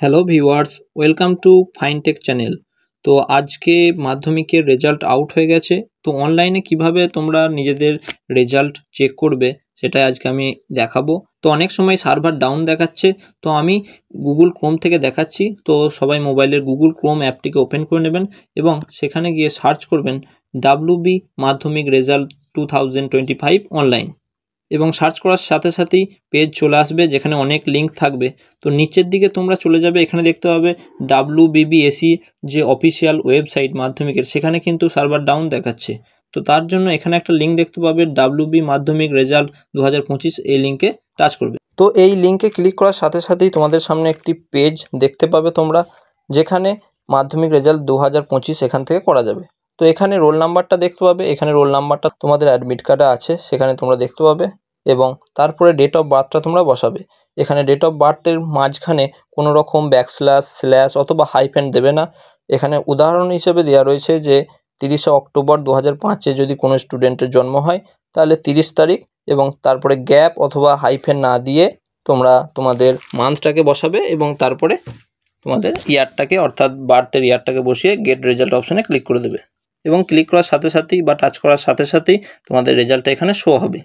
Hello viewers, welcome to Finetech channel. তো আজকে মাধ্যমিকের রেজাল্ট আউট হয়ে গেছে। তো অনলাইনে কিভাবে তোমরা নিজেদের রেজাল্ট চেক করবে সেটাই আজকে আমি দেখাবো। তো অনেক সময় সার্ভার ডাউন দেখাচ্ছে, তো আমি গুগল ক্রোম থেকে দেখাচ্ছি। তো সবাই মোবাইলের গুগল ক্রোম অ্যাপটিকে ওপেন করে নেবেন এবং সেখানে গিয়ে সার্চ করবেন ডাব্লিউবি মাধ্যমিক রেজাল্ট 2025 অনলাইন, এবং সার্চ করার সাথে সাথেই পেজ চলে আসবে যেখানে অনেক লিঙ্ক থাকবে। তো নিচের দিকে তোমরা চলে যাবে, এখানে দেখতে পাবে ডাব্লিউবিবিএসি যে অফিসিয়াল ওয়েবসাইট মাধ্যমিকের, সেখানে কিন্তু সার্ভার ডাউন দেখাচ্ছে। তো তার জন্য এখানে একটা লিঙ্ক দেখতে পাবে ডাব্লিউবি মাধ্যমিক রেজাল্ট 2025, এই লিঙ্কে টাচ করবে। তো এই লিঙ্কে ক্লিক করার সাথে সাথেই তোমাদের সামনে একটি পেজ দেখতে পাবে তোমরা, যেখানে মাধ্যমিক রেজাল্ট 2025 এখান থেকে করা যাবে। তো এখানে রোল নাম্বারটা দেখতে পাবে, এখানে রোল নাম্বারটা তোমাদের অ্যাডমিট কার্ডে আছে, সেখানে তোমরা দেখতে পাবে। এবং তারপরে ডেট অফ বার্থটা তোমরা বসাবে। এখানে ডেট অফ বার্থের মাঝখানে কোনো রকম ব্যাকস্ল্যাশ, স্ল্যাশ অথবা হাইফেন দেবে না। এখানে উদাহরণ হিসেবে দেওয়া রয়েছে যে 30শে অক্টোবর 2005-এ যদি কোনো স্টুডেন্টের জন্ম হয় তাহলে 30 তারিখ, এবং তারপরে গ্যাপ অথবা হাইফেন না দিয়ে তোমরা তোমাদের মান্থটাকে বসাবে এবং তারপরে তোমাদের ইয়ারটাকে, অর্থাৎ বার্থের ইয়ারটাকে বসিয়ে গেট রেজাল্ট অপশানে ক্লিক করে দেবে। এবং ক্লিক করার সাথে সাথেই বা টাচ করার সাথে সাথেই তোমাদের রেজাল্টটা এখানে শো হবে।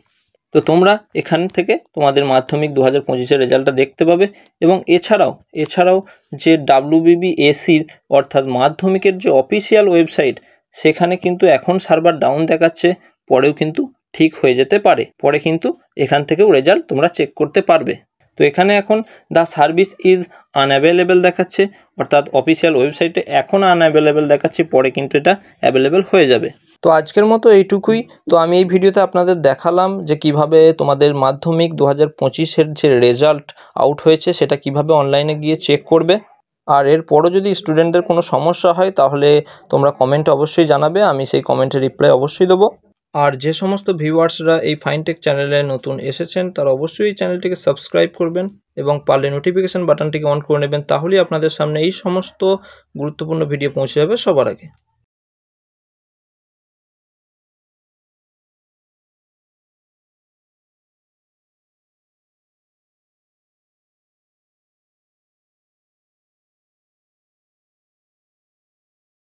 তো তোমরা এখান থেকে তোমাদের মাধ্যমিক 2025-এর রেজাল্টটা দেখতে পাবে। এবং এছাড়াও যে ডাব্লিউবিবিএসির অর্থাৎ মাধ্যমিকের যে অফিসিয়াল ওয়েবসাইট, সেখানে কিন্তু এখন সার্ভার ডাউন দেখাচ্ছে, পরেও কিন্তু ঠিক হয়ে যেতে পারে। পরে কিন্তু এখান থেকেও রেজাল্ট তোমরা চেক করতে পারবে। তো এখানে এখন দ্য সার্ভিস ইজ আনঅ্যাভেলেবেল দেখাচ্ছে, অর্থাৎ অফিসিয়াল ওয়েবসাইটে এখন আনঅ্যাভেলেবেল দেখাচ্ছে, পরে কিন্তু এটা অ্যাভেলেবেল হয়ে যাবে। তো আজকের মতো এইটুকুই। তো আমি এই ভিডিওতে আপনাদের দেখালাম যে কিভাবে তোমাদের মাধ্যমিক 2025-এর যে রেজাল্ট আউট হয়েছে সেটা কিভাবে অনলাইনে গিয়ে চেক করবে। আর এরপরও যদি স্টুডেন্টদের কোনো সমস্যা হয় তাহলে তোমরা কমেন্টে অবশ্যই জানাবে, আমি সেই কমেন্টের রিপ্লাই অবশ্যই দেবো। আর যে সমস্ত ভিউয়ার্সরা এই ফাইনটেক চ্যানেলে নতুন এসেছেন তারা অবশ্যই এই চ্যানেলটিকে সাবস্ক্রাইব করবেন এবং পারলে নোটিফিকেশান বাটনটিকে অন করে নেবেন, তাহলেই আপনাদের সামনে এই সমস্ত গুরুত্বপূর্ণ ভিডিও পৌঁছে যাবে সবার আগে।